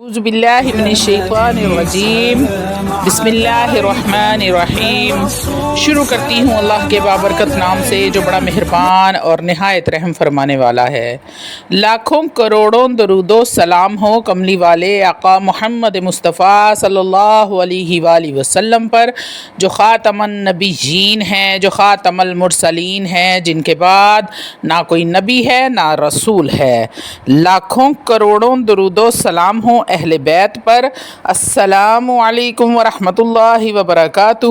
اعوذ باللہ من الشیطان الرجیم بسم اللہ الرحمن الرحیم۔ شروع کرتی ہوں اللہ کے بابرکت نام سے جو بڑا مہربان اور نہایت رحم فرمانے والا ہے۔ لاکھوں کروڑوں درود و سلام ہو کملی والے آقا محمد مصطفیٰ صلی اللہ علیہ وآلہ وسلم پر، جو خاتم النبیین ہیں، جو خاتم المرسلین ہیں، جن کے بعد نہ کوئی نبی ہے نہ رسول ہے۔ لاکھوں کروڑوں درود و سلام ہوں اہل بیت پر۔ السلام علیکم ورحمۃ اللہ وبرکاتہ۔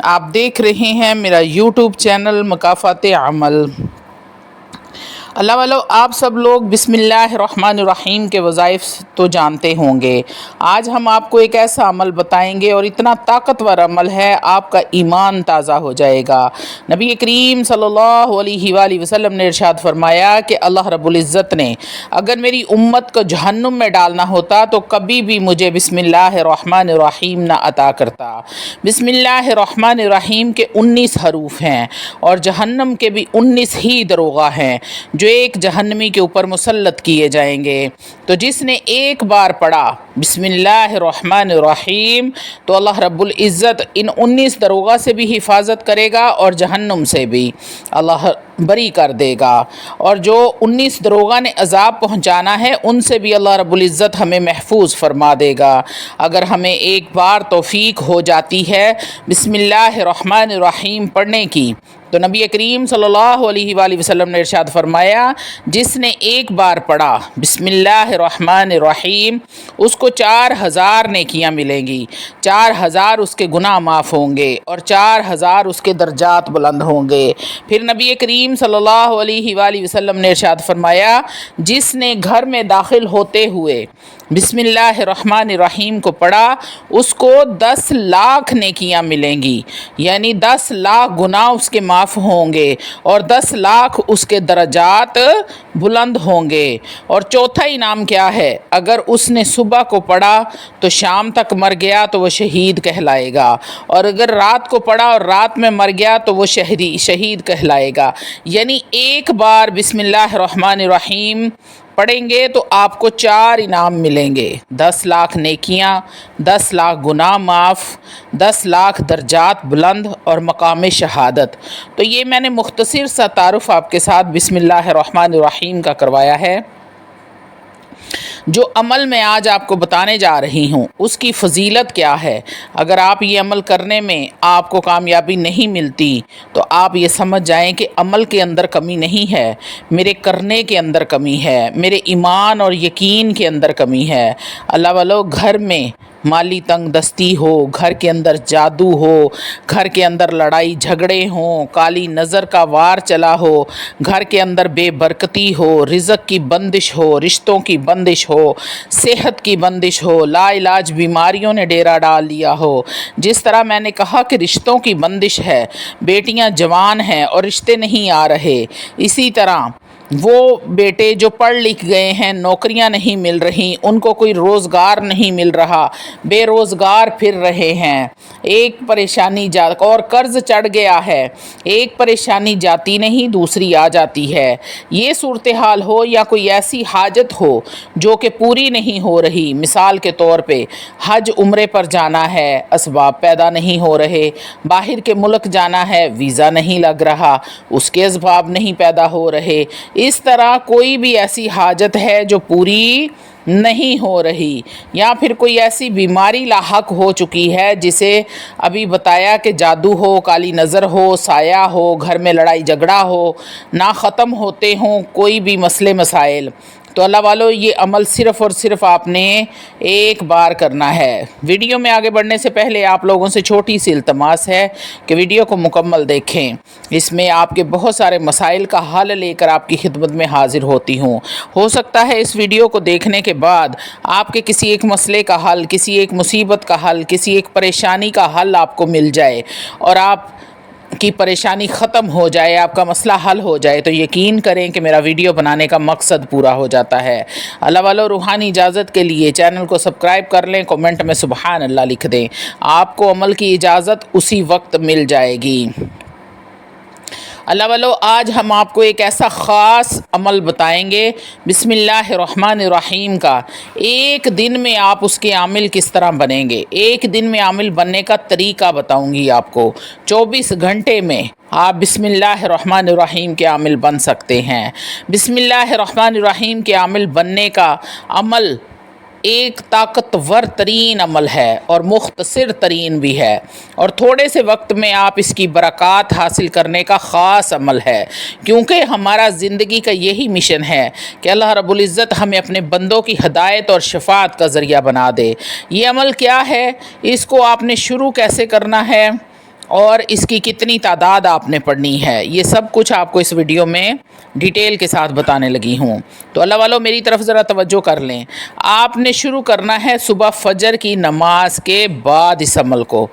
آپ دیکھ رہے ہیں میرا یوٹیوب چینل مکافات عمل۔ اللہ والو، آپ سب لوگ بسم اللہ الرحمن الرحیم کے وظائف تو جانتے ہوں گے۔ آج ہم آپ کو ایک ایسا عمل بتائیں گے اور اتنا طاقتور عمل ہے، آپ کا ایمان تازہ ہو جائے گا۔ نبی کریم صلی اللہ علیہ وآلہ وسلم نے ارشاد فرمایا کہ اللہ رب العزت نے اگر میری امت کو جہنم میں ڈالنا ہوتا تو کبھی بھی مجھے بسم اللہ الرحمن الرحیم نہ عطا کرتا۔ بسم اللہ الرحمن الرحیم کے 19 حروف ہیں اور جہنم کے بھی 19 ہی دروغہ ہیں جو ایک جہنمی کے اوپر مسلط کیے جائیں گے۔ تو جس نے ایک بار پڑھا بسم اللہ الرحمن الرحیم تو اللہ رب العزت ان 19 دروغہ سے بھی حفاظت کرے گا اور جہنم سے بھی اللہ بری کر دے گا، اور جو 19 دروغہ نے عذاب پہنچانا ہے ان سے بھی اللہ رب العزت ہمیں محفوظ فرما دے گا اگر ہمیں ایک بار توفیق ہو جاتی ہے بسم اللہ الرحمن الرحیم پڑھنے کی۔ تو نبی کریم صلی اللہ علیہ وآلہ وسلم نے ارشاد فرمایا جس نے ایک بار پڑھا بسم اللہ الرحمن الرحیم اس کو 4000 نیکیاں ملیں گی، 4000 اس کے گناہ معاف ہوں گے اور 4000 اس کے درجات بلند ہوں گے۔ پھر نبی کریم صلی اللہ علیہ وآلہ وسلم نے ارشاد فرمایا جس نے گھر میں داخل ہوتے ہوئے بسم اللہ الرحمن الرحیم کو پڑھا اس کو 10 لاکھ نیکیاں ملیں گی، یعنی 10 لاکھ گناہ اس کے معاف ہوں گے اور 10 لاکھ اس کے درجات بلند ہوں گے۔ اور چوتھا انعام کیا ہے؟ اگر اس نے صبح کو پڑھا تو شام تک مر گیا تو وہ شہید کہلائے گا، اور اگر رات کو پڑھا اور رات میں مر گیا تو وہ شہید کہلائے گا۔ یعنی ایک بار بسم اللہ الرحمن الرحیم پڑھیں گے تو آپ کو 4 انعام ملیں گے، 10 لاکھ نیکیاں، 10 لاکھ گناہ معاف، 10 لاکھ درجات بلند اور مقام شہادت۔ تو یہ میں نے مختصر سا تعارف آپ کے ساتھ بسم اللہ الرحمن الرحیم کا کروایا ہے۔ جو عمل میں آج آپ کو بتانے جا رہی ہوں اس کی فضیلت کیا ہے، اگر آپ یہ عمل کرنے میں آپ کو کامیابی نہیں ملتی تو آپ یہ سمجھ جائیں کہ عمل کے اندر کمی نہیں ہے، میرے کرنے کے اندر کمی ہے، میرے ایمان اور یقین کے اندر کمی ہے۔ اللہ والو، گھر میں مالی تنگ دستی ہو، گھر کے اندر جادو ہو، گھر کے اندر لڑائی جھگڑے ہوں، کالی نظر کا وار چلا ہو، گھر کے اندر بے برکتی ہو، رزق کی بندش ہو، رشتوں کی بندش ہو، صحت کی بندش ہو، لا علاج بیماریوں نے ڈیرا ڈال لیا ہو، جس طرح میں نے کہا کہ رشتوں کی بندش ہے، بیٹیاں جوان ہیں اور رشتے نہیں آ رہے، اسی طرح وہ بیٹے جو پڑھ لکھ گئے ہیں نوکریاں نہیں مل رہی، ان کو کوئی روزگار نہیں مل رہا، بے روزگار پھر رہے ہیں، ایک پریشانی اور قرض چڑھ گیا ہے، ایک پریشانی جاتی نہیں دوسری آ جاتی ہے۔ یہ صورتحال ہو یا کوئی ایسی حاجت ہو جو کہ پوری نہیں ہو رہی، مثال کے طور پہ حج عمرے پر جانا ہے، اسباب پیدا نہیں ہو رہے، باہر کے ملک جانا ہے، ویزا نہیں لگ رہا، اس کے اسباب نہیں پیدا ہو رہے، اس طرح کوئی بھی ایسی حاجت ہے جو پوری نہیں ہو رہی، یا پھر کوئی ایسی بیماری لاحق ہو چکی ہے جسے ابھی بتایا کہ جادو ہو، کالی نظر ہو، سایہ ہو، گھر میں لڑائی جھگڑا ہو، نہ ختم ہوتے ہوں کوئی بھی مسئلے مسائل، تو اللہ والو یہ عمل صرف اور صرف آپ نے ایک بار کرنا ہے۔ ویڈیو میں آگے بڑھنے سے پہلے آپ لوگوں سے چھوٹی سی التماس ہے کہ ویڈیو کو مکمل دیکھیں، اس میں آپ کے بہت سارے مسائل کا حل لے کر آپ کی خدمت میں حاضر ہوتی ہوں۔ ہو سکتا ہے اس ویڈیو کو دیکھنے کے بعد آپ کے کسی ایک مسئلے کا حل، کسی ایک مصیبت کا حل، کسی ایک پریشانی کا حل آپ کو مل جائے اور آپ کی پریشانی ختم ہو جائے، آپ کا مسئلہ حل ہو جائے، تو یقین کریں کہ میرا ویڈیو بنانے کا مقصد پورا ہو جاتا ہے۔ اللہ والو، روحانی اجازت کے لیے چینل کو سبسکرائب کر لیں، کومنٹ میں سبحان اللہ لکھ دیں، آپ کو عمل کی اجازت اسی وقت مل جائے گی۔ اللہ والو آج ہم آپ کو ایک ایسا خاص عمل بتائیں گے بسم اللہ الرحمن الرحیم کا۔ ایک دن میں آپ اس کے عامل کس طرح بنیں گے، ایک دن میں عامل بننے کا طریقہ بتاؤں گی آپ کو۔ 24 گھنٹے میں آپ بسم اللہ الرحمن الرحیم کے عامل بن سکتے ہیں۔ بسم اللہ الرحمن الرحیم کے عامل بننے کا عمل ایک طاقتور ترین عمل ہے اور مختصر ترین بھی ہے، اور تھوڑے سے وقت میں آپ اس کی برکات حاصل کرنے کا خاص عمل ہے، کیونکہ ہمارا زندگی کا یہی مشن ہے کہ اللہ رب العزت ہمیں اپنے بندوں کی ہدایت اور شفاعت کا ذریعہ بنا دے۔ یہ عمل کیا ہے، اس کو آپ نے شروع کیسے کرنا ہے، اور اس کی کتنی تعداد آپ نے پڑھنی ہے، یہ سب کچھ آپ کو اس ویڈیو میں ڈیٹیل کے ساتھ بتانے لگی ہوں۔ تو اللہ والوں میری طرف ذرا توجہ کر لیں۔ آپ نے شروع کرنا ہے صبح فجر کی نماز کے بعد اس عمل کو۔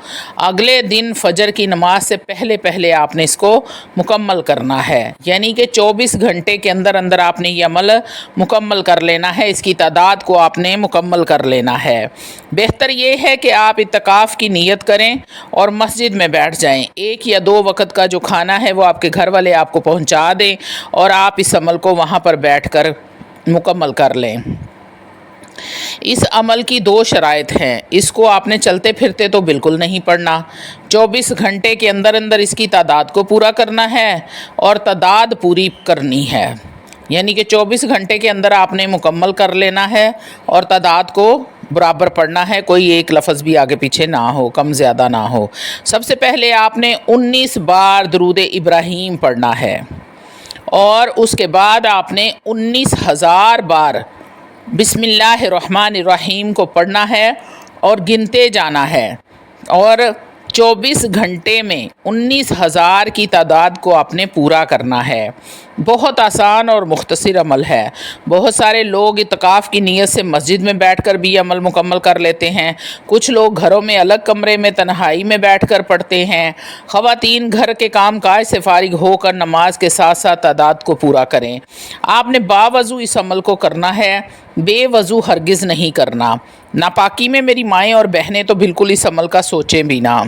اگلے دن فجر کی نماز سے پہلے آپ نے اس کو مکمل کرنا ہے، یعنی کہ 24 گھنٹے کے اندر اندر آپ نے یہ عمل مکمل کر لینا ہے، اس کی تعداد کو آپ نے مکمل کر لینا ہے۔ بہتر یہ ہے کہ آپ اعتکاف کی نیت کریں اور مسجد میں بیٹھ جائیں۔ 1 یا 2 وقت کا جو کھانا ہے وہ آپ کے گھر والے آپ کو پہنچا دیں اور آپ اس عمل کو وہاں پر بیٹھ کر مکمل کر لیں۔ اس عمل کی 2 شرائط ہیں، اس کو آپ نے چلتے پھرتے تو بالکل نہیں پڑھنا، 24 گھنٹے کے اندر اندر اس کی تعداد کو پورا کرنا ہے اور تعداد پوری کرنی ہے، یعنی کہ 24 گھنٹے کے اندر آپ نے مکمل کر لینا ہے اور تعداد کو برابر پڑھنا ہے، کوئی ایک لفظ بھی آگے پیچھے نہ ہو، کم زیادہ نہ ہو۔ سب سے پہلے آپ نے 19 بار درود ابراہیم پڑھنا ہے، اور اس کے بعد آپ نے 19,000 بار بسم اللہ الرحمن الرحیم کو پڑھنا ہے اور گنتے جانا ہے، اور 24 گھنٹے میں 19,000 کی تعداد کو آپ نے پورا کرنا ہے۔ بہت آسان اور مختصر عمل ہے۔ بہت سارے لوگ اعتکاف کی نیت سے مسجد میں بیٹھ کر بھی عمل مکمل کر لیتے ہیں، کچھ لوگ گھروں میں الگ کمرے میں تنہائی میں بیٹھ کر پڑھتے ہیں۔ خواتین گھر کے کام کاج سے فارغ ہو کر نماز کے ساتھ ساتھ تعداد کو پورا کریں۔ آپ نے باوضو اس عمل کو کرنا ہے، بے وضو ہرگز نہیں کرنا۔ ناپاکی میں میری مائیں اور بہنیں تو بالکل اس عمل کا سوچیں بھی نہ۔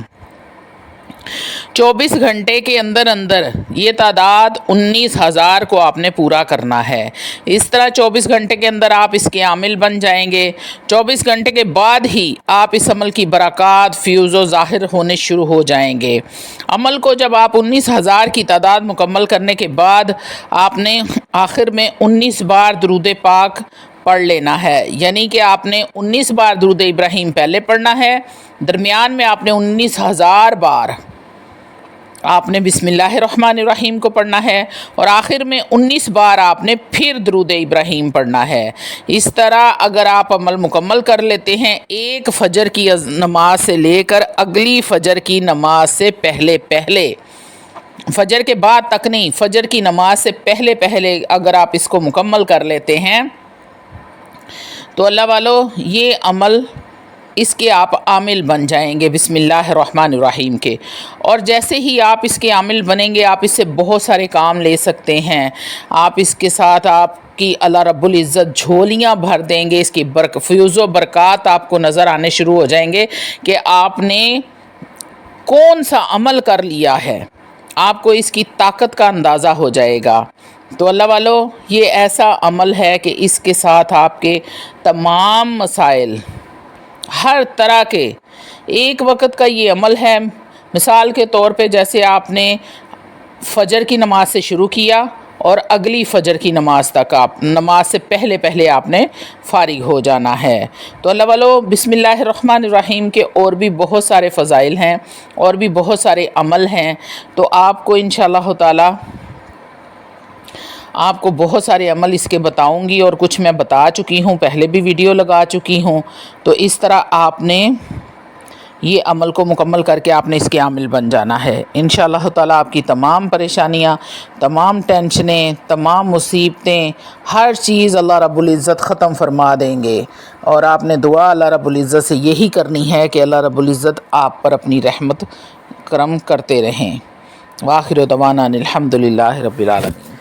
24 گھنٹے کے اندر اندر یہ تعداد 19,000 کو آپ نے پورا کرنا ہے۔ اس طرح 24 گھنٹے کے اندر آپ اس کے عامل بن جائیں گے۔ 24 گھنٹے کے بعد ہی آپ اس عمل کی برکات فیوز و ظاہر ہونے شروع ہو جائیں گے۔ عمل کو جب آپ 19,000 کی تعداد مکمل کرنے کے بعد آپ نے آخر میں 19 بار درود پاک پڑھ لینا ہے، یعنی کہ آپ نے 19 بار درود ابراہیم پہلے پڑھنا ہے، درمیان میں آپ نے 19,000 بار آپ نے بسم اللہ الرحمن الرحیم کو پڑھنا ہے، اور آخر میں 19 بار آپ نے پھر درود ابراہیم پڑھنا ہے۔ اس طرح اگر آپ عمل مکمل کر لیتے ہیں، ایک فجر کی نماز سے لے کر اگلی فجر کی نماز سے پہلے فجر کے بعد تک نہیں، فجر کی نماز سے پہلے اگر آپ اس کو مکمل کر لیتے ہیں تو اللہ والو یہ عمل اس کے آپ عامل بن جائیں گے بسم اللہ الرحمن الرحیم کے، اور جیسے ہی آپ اس کے عامل بنیں گے آپ اس سے بہت سارے کام لے سکتے ہیں۔ آپ اس کے ساتھ آپ کی اللہ رب العزت جھولیاں بھر دیں گے، اس کی فیوز و برکات آپ کو نظر آنے شروع ہو جائیں گے کہ آپ نے کون سا عمل کر لیا ہے، آپ کو اس کی طاقت کا اندازہ ہو جائے گا۔ تو اللہ والو یہ ایسا عمل ہے کہ اس کے ساتھ آپ کے تمام مسائل ہر طرح کے، ایک وقت کا یہ عمل ہے، مثال کے طور پہ جیسے آپ نے فجر کی نماز سے شروع کیا اور اگلی فجر کی نماز تک آپ نماز سے پہلے آپ نے فارغ ہو جانا ہے۔ تو اللہ والو بسم اللہ الرحمن الرحیم کے اور بھی بہت سارے فضائل ہیں اور بھی بہت سارے عمل ہیں، تو آپ کو انشاءاللہ تعالی آپ کو بہت سارے عمل اس کے بتاؤں گی، اور کچھ میں بتا چکی ہوں، پہلے بھی ویڈیو لگا چکی ہوں۔ تو اس طرح آپ نے یہ عمل کو مکمل کر کے آپ نے اس کے عامل بن جانا ہے۔ انشاءاللہ تعالیٰ آپ کی تمام پریشانیاں، تمام ٹینشنیں، تمام مصیبتیں، ہر چیز اللہ رب العزت ختم فرما دیں گے، اور آپ نے دعا اللہ رب العزت سے یہی کرنی ہے کہ اللہ رب العزت آپ پر اپنی رحمت کرم کرتے رہیں۔ وآخر دعوانا الحمدللہ رب العالمین۔